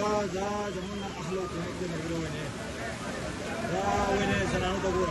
za zaman akhlo ko ne magro ne za wene zanano to gor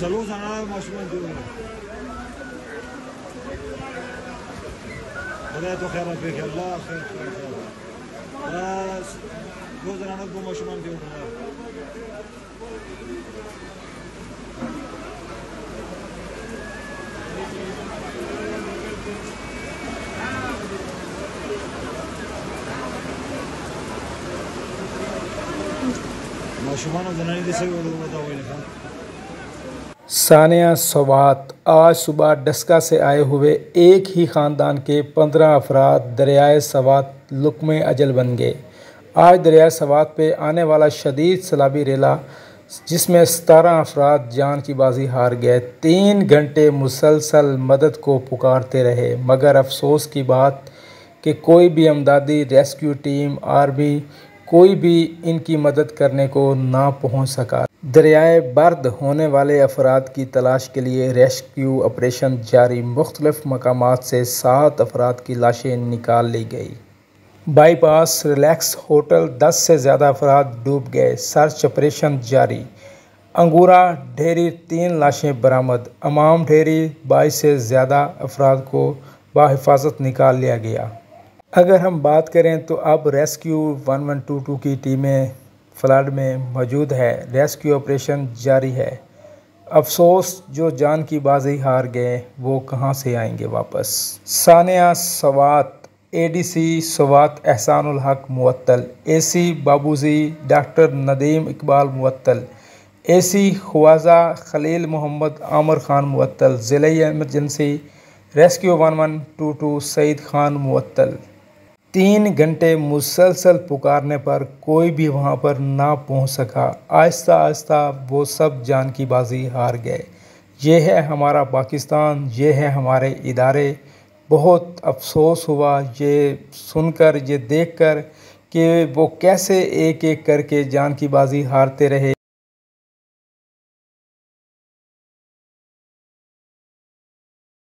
चलो जाना मशहूर जो है तो खैर पे अल्लाह खैर बस दो जाना को मशहूर जो है मशहूर जनानी जैसे वो बताओ इनका सानिया सवात आज सुबह डस्का से आए हुए एक ही ख़ानदान के 15 अफराद दरियाए सवात लुक़्मे अजल बन गए। आज दरियाए सवात पे आने वाला शदीद सैलाबी रेला जिसमें 17 अफराद जान की बाजी हार गए। 3 घंटे मुसलसल मदद को पुकारते रहे मगर अफसोस की बात कि कोई भी अमदादी रेस्क्यू टीम आर्मी कोई भी इनकी मदद करने को ना पहुंच सका। दरियाए बर्द होने वाले अफराद की तलाश के लिए रेस्क्यू ऑपरेशन जारी। मुख्तलिफ मकामात से 7 अफराद की लाशें निकाल ली गई। बाईपास रिलैक्स होटल 10 से ज़्यादा अफराद डूब गए। सर्च ऑपरेशन जारी। अंगूरा ढेरी 3 लाशें बरामद। अमाम ढेरी 22 से ज़्यादा अफराद को बाहिफाजत निकाल लिया गया। अगर हम बात करें तो अब रेस्क्यू 1122 की टीमें फ्लड में मौजूद है। रेस्क्यू ऑपरेशन जारी है। अफसोस जो जान की बाजी हार गए वो कहां से आएंगे वापस। सानिया सवात एडीसी सवात एहसानुल हक मुअत्तल, एसी बाबूजी डॉक्टर नदीम इकबाल मुअत्तल, एसी ख्वाजा खलील मोहम्मद आमिर खान मुअत्तल, ज़िला इमरजेंसी रेस्क्यू 1122 सईद खान मुअत्तल। 3 घंटे मुसलसल पुकारने पर कोई भी वहां पर ना पहुंच सका। आहिस्ता आहिस्ता वो सब जान की बाजी हार गए। ये है हमारा पाकिस्तान, ये है हमारे इदारे। बहुत अफसोस हुआ ये सुनकर, ये देखकर कि वो कैसे एक एक करके जान की बाजी हारते रहे।